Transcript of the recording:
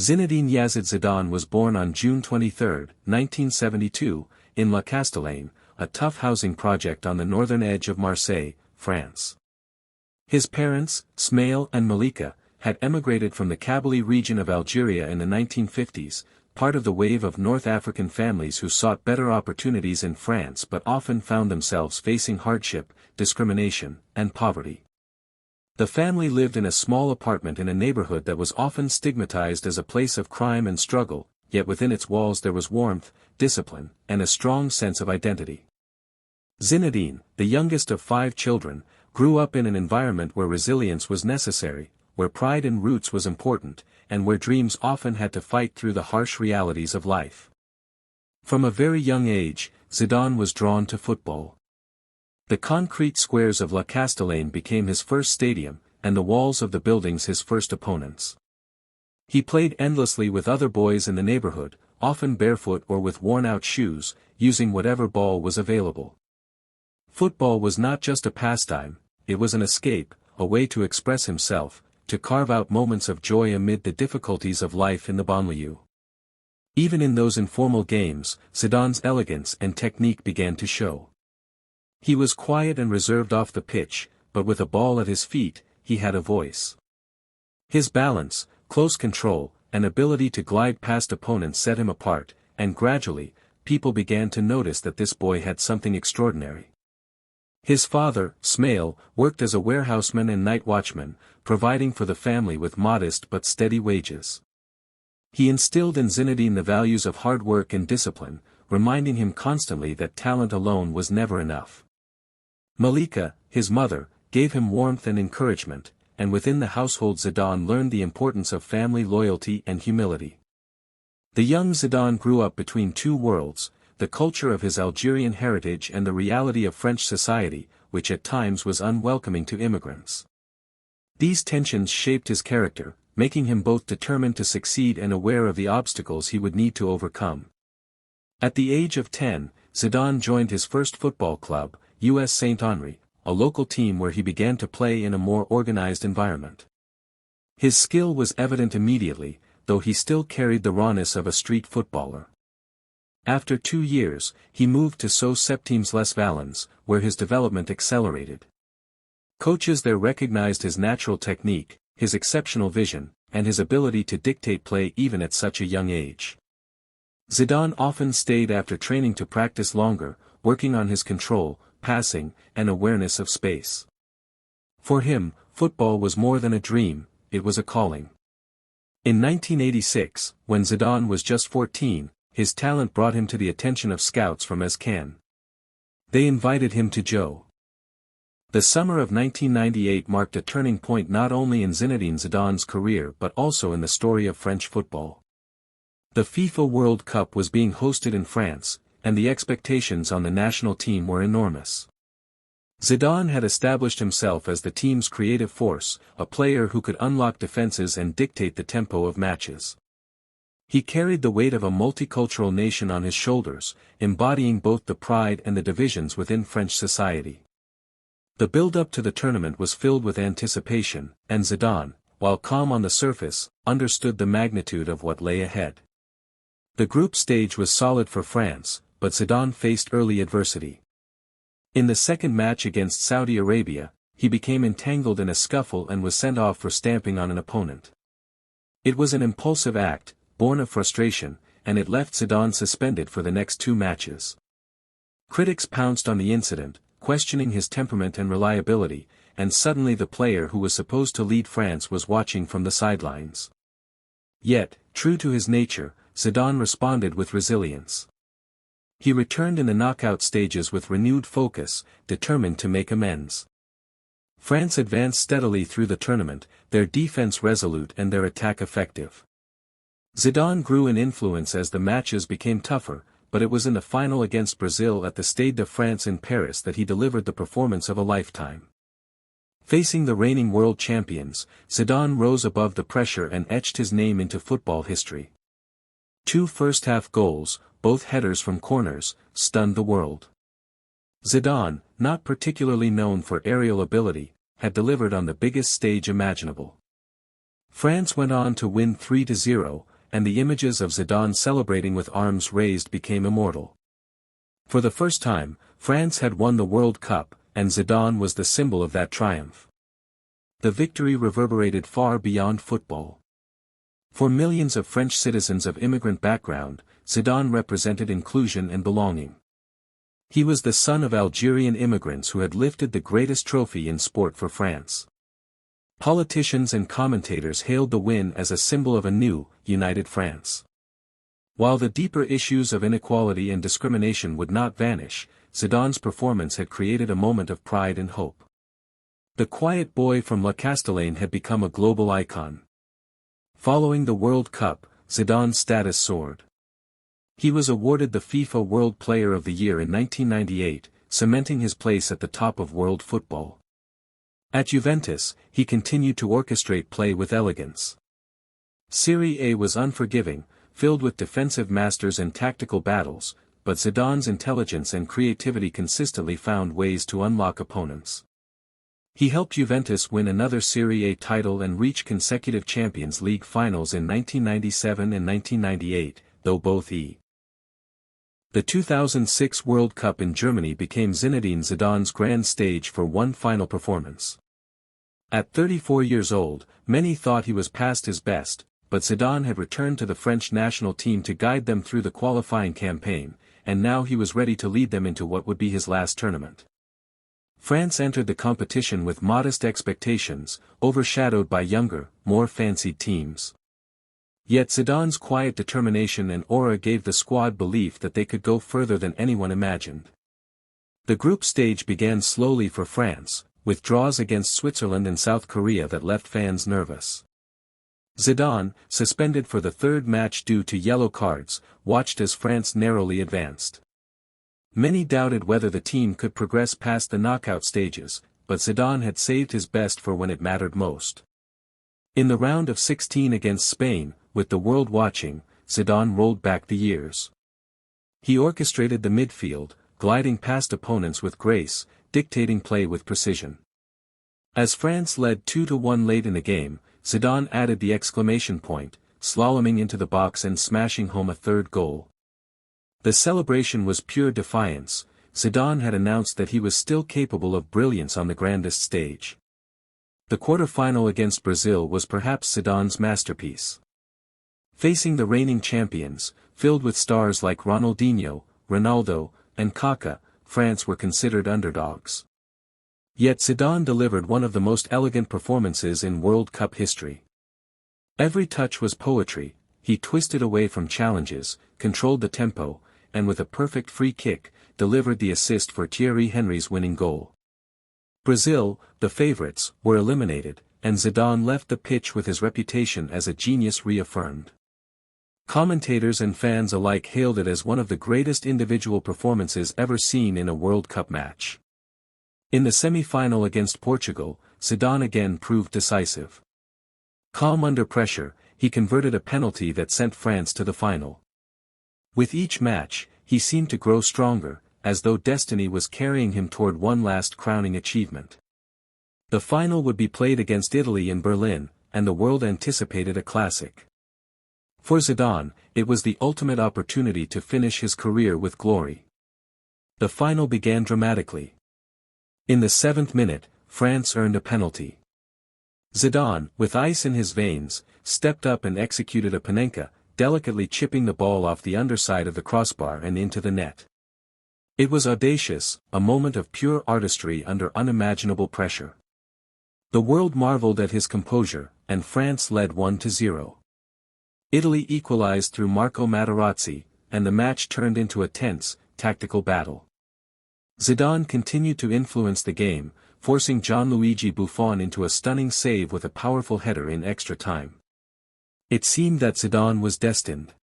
Zinedine Zidane was born on June 23, 1972, in La Castellane, a tough housing project on the northern edge of Marseille, France. His parents, Smail and Malika, had emigrated from the Kabylie region of Algeria in the 1950s, part of the wave of North African families who sought better opportunities in France but often found themselves facing hardship, discrimination, and poverty. The family lived in a small apartment in a neighborhood that was often stigmatized as a place of crime and struggle, yet within its walls there was warmth, discipline, and a strong sense of identity. Zinedine, the youngest of 5 children, grew up in an environment where resilience was necessary, where pride in roots was important, and where dreams often had to fight through the harsh realities of life. From a very young age, Zidane was drawn to football. The concrete squares of La Castellane became his first stadium, and the walls of the buildings his first opponents. He played endlessly with other boys in the neighborhood, often barefoot or with worn-out shoes, using whatever ball was available. Football was not just a pastime, it was an escape, a way to express himself, to carve out moments of joy amid the difficulties of life in the banlieue. Even in those informal games, Zidane's elegance and technique began to show. He was quiet and reserved off the pitch, but with a ball at his feet, he had a voice. His balance, close control, and ability to glide past opponents set him apart, and gradually, people began to notice that this boy had something extraordinary. His father, Smail, worked as a warehouseman and night watchman, providing for the family with modest but steady wages. He instilled in Zinedine the values of hard work and discipline, reminding him constantly that talent alone was never enough. Malika, his mother, gave him warmth and encouragement, and within the household Zidane learned the importance of family loyalty and humility. The young Zidane grew up between two worlds, the culture of his Algerian heritage and the reality of French society, which at times was unwelcoming to immigrants. These tensions shaped his character, making him both determined to succeed and aware of the obstacles he would need to overcome. At the age of 10, Zidane joined his first football club, US Saint-Henri, a local team where he began to play in a more organized environment. His skill was evident immediately, though he still carried the rawness of a street footballer. After 2 years, he moved to So Septimes Les Valens, where his development accelerated. Coaches there recognized his natural technique, his exceptional vision, and his ability to dictate play even at such a young age. Zidane often stayed after training to practice longer, working on his control, passing, and awareness of space. For him, football was more than a dream, it was a calling. In 1986, when Zidane was just 14, his talent brought him to the attention of scouts from Escan. They invited him to Jo. The summer of 1998 marked a turning point not only in Zinedine Zidane's career but also in the story of French football. The FIFA World Cup was being hosted in France, and the expectations on the national team were enormous. Zidane had established himself as the team's creative force, a player who could unlock defenses and dictate the tempo of matches. He carried the weight of a multicultural nation on his shoulders, embodying both the pride and the divisions within French society. The build-up to the tournament was filled with anticipation, and Zidane, while calm on the surface, understood the magnitude of what lay ahead. The group stage was solid for France, but Zidane faced early adversity. In the second match against Saudi Arabia, he became entangled in a scuffle and was sent off for stamping on an opponent. It was an impulsive act, born of frustration, and it left Zidane suspended for the next 2 matches. Critics pounced on the incident, questioning his temperament and reliability, and suddenly the player who was supposed to lead France was watching from the sidelines. Yet, true to his nature, Zidane responded with resilience. He returned in the knockout stages with renewed focus, determined to make amends. France advanced steadily through the tournament, their defense resolute and their attack effective. Zidane grew in influence as the matches became tougher, but it was in the final against Brazil at the Stade de France in Paris that he delivered the performance of a lifetime. Facing the reigning world champions, Zidane rose above the pressure and etched his name into football history. 2 first-half goals, both headers from corners, stunned the world. Zidane, not particularly known for aerial ability, had delivered on the biggest stage imaginable. France went on to win 3-0, and the images of Zidane celebrating with arms raised became immortal. For the first time, France had won the World Cup, and Zidane was the symbol of that triumph. The victory reverberated far beyond football. For millions of French citizens of immigrant background, Zidane represented inclusion and belonging. He was the son of Algerian immigrants who had lifted the greatest trophy in sport for France. Politicians and commentators hailed the win as a symbol of a new, united France. While the deeper issues of inequality and discrimination would not vanish, Zidane's performance had created a moment of pride and hope. The quiet boy from La Castellane had become a global icon. Following the World Cup, Zidane's status soared. He was awarded the FIFA World Player of the Year in 1998, cementing his place at the top of world football. At Juventus, he continued to orchestrate play with elegance. Serie A was unforgiving, filled with defensive masters and tactical battles, but Zidane's intelligence and creativity consistently found ways to unlock opponents. He helped Juventus win another Serie A title and reach consecutive Champions League finals in 1997 and 1998, though both The 2006 World Cup in Germany became Zinedine Zidane's grand stage for one final performance. At 34 years old, many thought he was past his best, but Zidane had returned to the French national team to guide them through the qualifying campaign, and now he was ready to lead them into what would be his last tournament. France entered the competition with modest expectations, overshadowed by younger, more fancied teams. Yet Zidane's quiet determination and aura gave the squad belief that they could go further than anyone imagined. The group stage began slowly for France, with draws against Switzerland and South Korea that left fans nervous. Zidane, suspended for the third match due to yellow cards, watched as France narrowly advanced. Many doubted whether the team could progress past the knockout stages, but Zidane had saved his best for when it mattered most. In the round of 16 against Spain, with the world watching, Zidane rolled back the years. He orchestrated the midfield, gliding past opponents with grace, dictating play with precision. As France led 2-1 late in the game, Zidane added the exclamation point, slaloming into the box and smashing home a third goal. The celebration was pure defiance. Zidane had announced that he was still capable of brilliance on the grandest stage. The quarter-final against Brazil was perhaps Zidane's masterpiece. Facing the reigning champions, filled with stars like Ronaldinho, Ronaldo, and Kaká, France were considered underdogs. Yet Zidane delivered one of the most elegant performances in World Cup history. Every touch was poetry. He twisted away from challenges, controlled the tempo, and with a perfect free kick, delivered the assist for Thierry Henry's winning goal. Brazil, the favorites, were eliminated, and Zidane left the pitch with his reputation as a genius reaffirmed. Commentators and fans alike hailed it as one of the greatest individual performances ever seen in a World Cup match. In the semi-final against Portugal, Zidane again proved decisive. Calm under pressure, he converted a penalty that sent France to the final. With each match, he seemed to grow stronger, as though destiny was carrying him toward one last crowning achievement. The final would be played against Italy in Berlin, and the world anticipated a classic. For Zidane, it was the ultimate opportunity to finish his career with glory. The final began dramatically. In the 7th minute, France earned a penalty. Zidane, with ice in his veins, stepped up and executed a panenka, delicately chipping the ball off the underside of the crossbar and into the net. It was audacious, a moment of pure artistry under unimaginable pressure. The world marveled at his composure, and France led 1-0. Italy equalized through Marco Materazzi, and the match turned into a tense, tactical battle. Zidane continued to influence the game, forcing Gianluigi Buffon into a stunning save with a powerful header in extra time. It seemed that Zidane was destined.